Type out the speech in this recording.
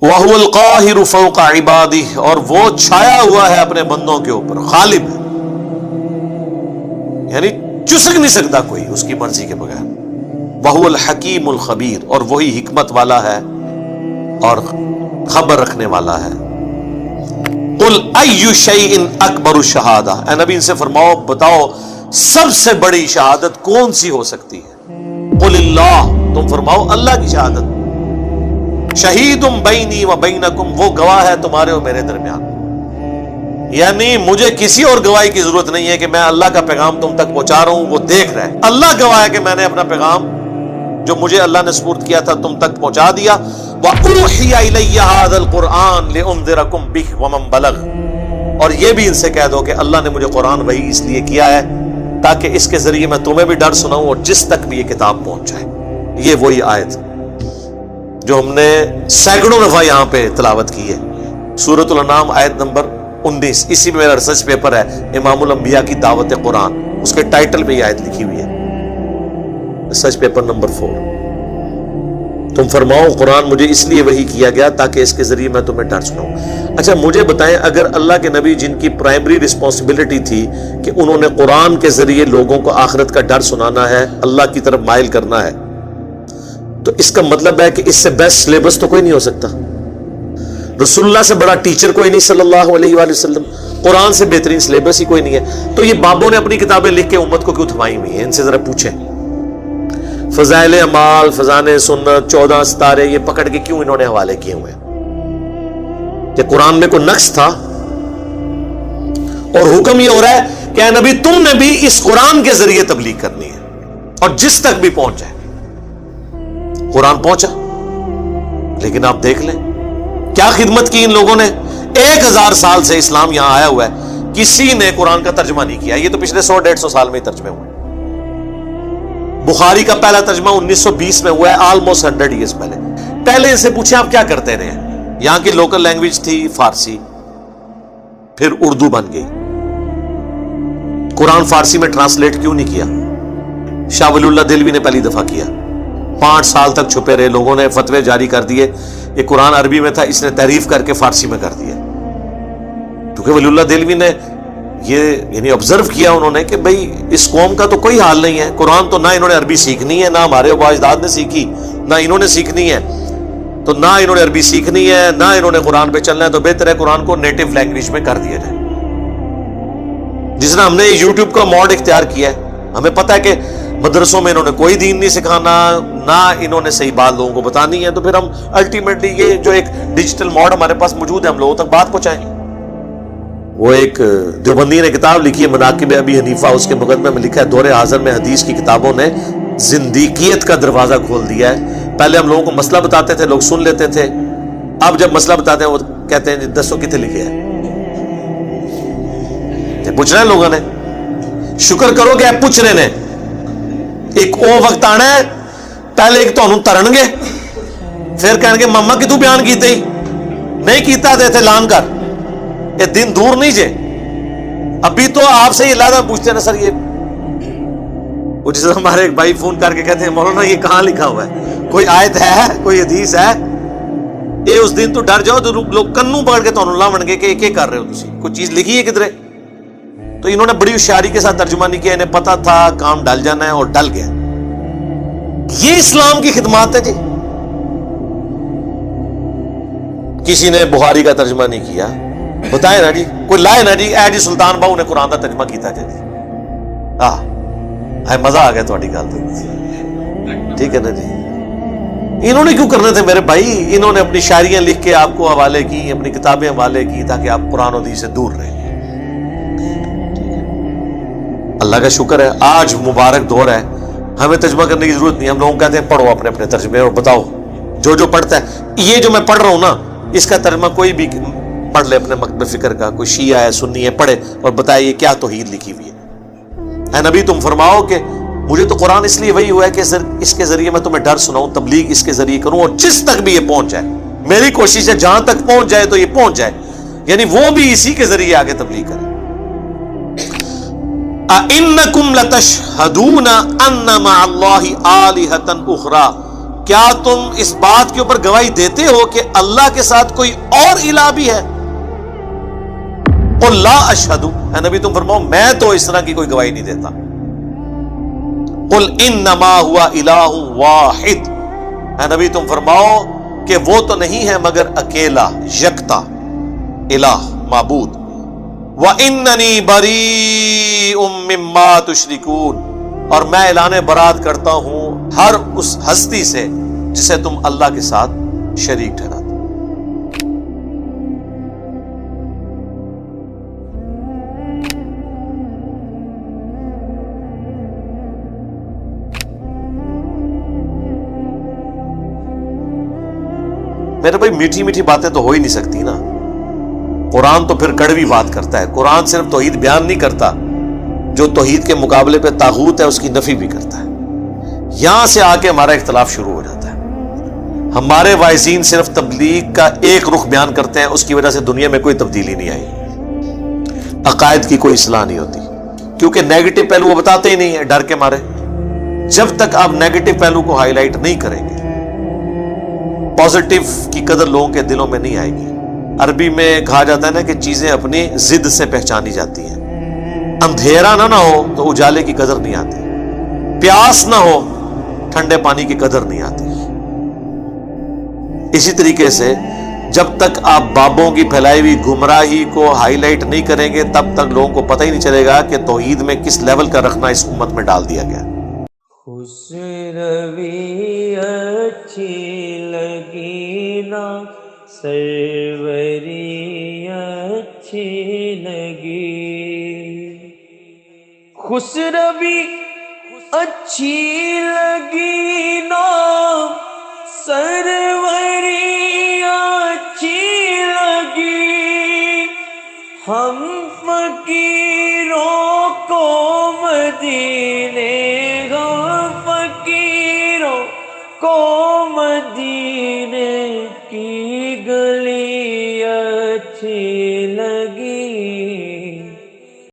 وَهُوَ الْقَاهِرُ فَوْقَ عِبَادِهِ، اور وہ چھایا ہوا ہے اپنے بندوں کے اوپر، غالب ہے، یعنی چسک نہیں سکتا کوئی اس کی مرضی کے بغیر۔ وَهُوَ الْحَكِيمُ الْخَبِيرُ، اور وہی حکمت والا ہے اور خبر رکھنے والا ہے۔ قُلْ أَيُّ شَيْءٍ أَكْبَرُ الشَّهَادَةِ، اے نبی ان سے فرماؤ، بتاؤ سب سے بڑی شہادت کون سی ہو سکتی ہے؟ قُلِ اللَّهُ، تم فرماؤ اللہ کی شہادت۔ شہید بینی و بینکم، وہ گواہ ہے تمہارے اور میرے درمیان، یعنی مجھے کسی اور گواہی کی ضرورت نہیں ہے کہ میں اللہ کا پیغام تم تک پہنچا رہا ہوں، وہ دیکھ رہا ہے، اللہ گواہ ہے کہ میں نے اپنا پیغام جو مجھے اللہ نے سپرد کیا تھا تم تک پہنچا دیا۔ وَأُوحِيَ إِلَيَّ هَذَا الْقُرْآنُ لِأُنذِرَكُم بِهِ وَمَن بَلَغَ، اور یہ بھی ان سے کہہ دو کہ اللہ نے مجھے قرآن وحی اس لیے کیا ہے تاکہ اس کے ذریعے میں تمہیں بھی ڈر سناؤں اور جس تک بھی یہ کتاب پہنچ جائے۔ یہ وہی آیت جو ہم نے سینکڑوں دفعہ یہاں پہ تلاوت کی ہے، سورۃ الانعام آیت نمبر 19، اسی میں میرا ریسرچ پیپر ہے امام الانبیاء کی دعوت قرآن، اس کے ٹائٹل میں یہ آیت لکھی ہوئی ہے، ریسرچ پیپر نمبر 4۔ تم فرماؤ قرآن مجھے اس لیے وحی کیا گیا تاکہ اس کے ذریعے میں تمہیں ڈر سناؤں۔ اچھا مجھے بتائیں، اگر اللہ کے نبی جن کی پرائمری رسپانسبلٹی تھی کہ انہوں نے قرآن کے ذریعے لوگوں کو آخرت کا ڈر سنانا ہے، اللہ کی طرف مائل کرنا ہے، تو اس کا مطلب ہے کہ اس سے بیسٹ سلیبس تو کوئی نہیں ہو سکتا، رسول اللہ سے بڑا ٹیچر کوئی نہیں صلی اللہ علیہ وآلہ وسلم، قرآن سے بہترین سلیبس ہی کوئی نہیں ہے، تو یہ بابوں نے اپنی کتابیں لکھ کے امت کو کیوں تھمائی ہوئی ہیں؟ ان سے ذرا پوچھیں۔ فضائل اعمال، فضائل سنت، 14 ستارے، یہ پکڑ کے کیوں انہوں نے حوالے کیے ہوئے ہیں؟ کہ قرآن میں کوئی نقص تھا؟ اور حکم یہ ہو رہا ہے کہ اے نبی تم نے بھی اس قرآن کے ذریعے تبلیغ کرنی ہے اور جس تک بھی پہنچ جائے۔ قرآن پہنچا، لیکن آپ دیکھ لیں کیا خدمت کی ان لوگوں نے۔ 1000 سال سے اسلام یہاں آیا ہوا ہے، کسی نے قرآن کا ترجمہ نہیں کیا، یہ تو پچھلے 100-150 سال میں ہی ترجمے ہوئے۔ بخاری کا پہلا ترجمہ 1920 میں ہوا ہے، آلموسٹ 100 ایئرز پہلے۔ پہلے ان سے پوچھیں آپ کیا کرتے رہے ہیں؟ یہاں کی لوکل لینگویج تھی فارسی، پھر اردو بن گئی، قرآن فارسی میں ٹرانسلیٹ کیوں نہیں کیا؟ شاہ ولی اللہ دہلوی نے پہلی دفعہ کیا، 5 سال تک چھپے رہے، لوگوں نے فتوے جاری کر دیے، یہ قرآن عربی میں تھا، اس نے تحریف کر کے فارسی میں کر دیا، کیونکہ ولی اللہ دہلوی نے یہ یعنی آبزرو کیا انہوں نے کہ بھئی اس قوم کا تو کوئی حال نہیں ہے، قرآن تو نہ انہوں نے عربی سیکھنی ہے، نہ ہمارے آبا اجداد نے سیکھی، نہ انہوں نے سیکھنی ہے، تو نہ انہوں نے عربی سیکھنی ہے، نہ انہوں نے قرآن پہ چلنا ہے، تو بہتر ہے قرآن کو نیٹو لینگویج میں کر دیا جائے۔ جس طرح ہم نے یوٹیوب کا موڈ اختیار کیا ہے، ہمیں پتہ ہے کہ مدرسوں میں انہوں نے کوئی دین نہیں سکھانا، نہ انہوں نے صحیح بات لوگوں کو بتانی ہے، تو پھر ہم الٹیمیٹلی یہ جو ایک ڈیجیٹل موڈ ہمارے پاس موجود ہے، ہم لوگوں تک بات پہنچائیں۔ وہ ایک دیوبندی نے کتاب لکھی ہے مناقب ابی حنیفہ، اس کے مقدمے میں لکھا ہے دور حاضر میں حدیث کی کتابوں نے زندیقیت کا دروازہ کھول دیا ہے۔ پہلے ہم لوگوں کو مسئلہ بتاتے تھے، لوگ سن لیتے تھے، اب جب مسئلہ بتاتے ہیں وہ کہتے ہیں دسو کتنے لکھے ہے، پوچھ رہے ہیں لوگوں نے، شکر کرو کہ آپ پوچھ رہے ہیں۔ ایک او وقت آنا ہے پہلے ایک تو ترن گے، پھر کہیں گے ماما کہ تو بیان کیتے ہی نہیں کیتا دے تھے لان کر، یہ دن دور نہیں جے، ابھی تو آپ سے یہ لادہ پوچھتے ہیں نا سر، یہ وہ جس ہمارے ایک بھائی فون کر کے کہتے ہیں مولانا یہ کہاں لکھا ہوا ہے، کوئی آیت ہے، کوئی حدیث ہے؟ یہ اس دن تو ڈر جاؤ تو لوگ کنوں پکڑ کے تو لاون گے کہ کیا کر رہے ہو تسی، کوئی چیز لکھی ہے کدھرے؟ تو انہوں نے بڑی ہوشیاری کے ساتھ ترجمہ نہیں کیا، انہیں پتا تھا کام ڈل جانا ہے اور ڈل گیا۔ یہ اسلام کی خدمات ہے جی۔ کسی نے بخاری کا ترجمہ نہیں کیا، بتائے نا جی، کوئی لائے نا جی، اے جی سلطان باہو نے قرآن کا ترجمہ کیتا جی، مزہ آ گیا تھوڑی گل تو، ٹھیک ہے نا جی۔ انہوں نے کیوں کرنے تھے میرے بھائی؟ انہوں نے اپنی شاعریاں لکھ کے آپ کو حوالے کی، اپنی کتابیں حوالے کی تاکہ آپ قرآن و حدیث سے دور رہیں۔ اللہ کا شکر ہے آج مبارک دور ہے، ہمیں ترجمہ کرنے کی ضرورت نہیں، ہم لوگ کہتے ہیں پڑھو اپنے اپنے ترجمے اور بتاؤ جو جو پڑھتا ہے۔ یہ جو میں پڑھ رہا ہوں نا، اس کا ترجمہ کوئی بھی پڑھ لے اپنے مکتب فکر کا، کوئی شیعہ ہے سنی ہے، پڑھے اور بتائے یہ کیا توحید لکھی ہوئی ہے۔ اے نبی تم فرماؤ کہ مجھے تو قرآن اس لیے وہی ہوا ہے کہ اس کے ذریعے میں تمہیں ڈر سناؤں، تبلیغ اس کے ذریعے کروں، اور جس تک بھی یہ پہنچ جائے، میری کوشش ہے جہاں تک پہنچ جائے تو یہ پہنچ جائے، یعنی وہ بھی اسی کے ذریعے آگے تبلیغ کرے۔ أَإِنَّكُمْ لَتَشْهَدُونَ أَنَّ مَعَ اللَّهِ آلِهَةً أُخْرَى، کیا تم اس بات کے اوپر گواہی دیتے ہو کہ اللہ کے ساتھ کوئی اور الہ بھی ہے؟ قل لا اشہد، اے نبی تم فرماؤ میں تو اس طرح کی کوئی گواہی نہیں دیتا۔ قل انما ہوا الہ واحد، اے نبی تم فرماؤ کہ وہ تو نہیں ہے مگر اکیلا یکتا الہ معبود۔ وَإِنَّنِي بَرِيءٌ مِّمَّا تُشْرِكُونَ، اور میں اعلان برات کرتا ہوں ہر اس ہستی سے جسے تم اللہ کے ساتھ شریک ٹھہراتے۔ میرے بھائی میٹھی میٹھی باتیں تو ہو ہی نہیں سکتی نا، قرآن تو پھر کڑوی بات کرتا ہے۔ قرآن صرف توحید بیان نہیں کرتا، جو توحید کے مقابلے پہ طاغوت ہے اس کی نفی بھی کرتا ہے۔ یہاں سے آ کے ہمارا اختلاف شروع ہو جاتا ہے۔ ہمارے واعظین صرف تبلیغ کا ایک رخ بیان کرتے ہیں، اس کی وجہ سے دنیا میں کوئی تبدیلی نہیں آئی، عقائد کی کوئی اصلاح نہیں ہوتی، کیونکہ نیگیٹو پہلو وہ بتاتے ہی نہیں ہیں ڈر کے مارے۔ جب تک آپ نیگیٹو پہلو کو ہائی لائٹ نہیں کریں گے، پازیٹو کی قدر لوگوں کے دلوں میں نہیں آئے گی۔ عربی میں کہا جاتا ہے نا کہ چیزیں اپنی ضد سے پہچانی جاتی ہیں۔ اندھیرا نہ ہو تو اجالے کی قدر نہیں آتی، پیاس نہ ہو ٹھنڈے پانی کی قدر نہیں آتی۔ اسی طریقے سے جب تک آپ بابوں کی پھیلائی ہوئی گمراہی کو ہائی لائٹ نہیں کریں گے، تب تک لوگوں کو پتہ ہی نہیں چلے گا کہ توحید میں کس لیول کا رکھنا اس امت میں ڈال دیا گیا۔ خسروی اچھی لگی نا، سروری اچھی لگی، خسروی اچھی لگی نا، سروری اچھی لگی، ہم فقیروں کو مدینے، کو مدینے کی گلی اچھی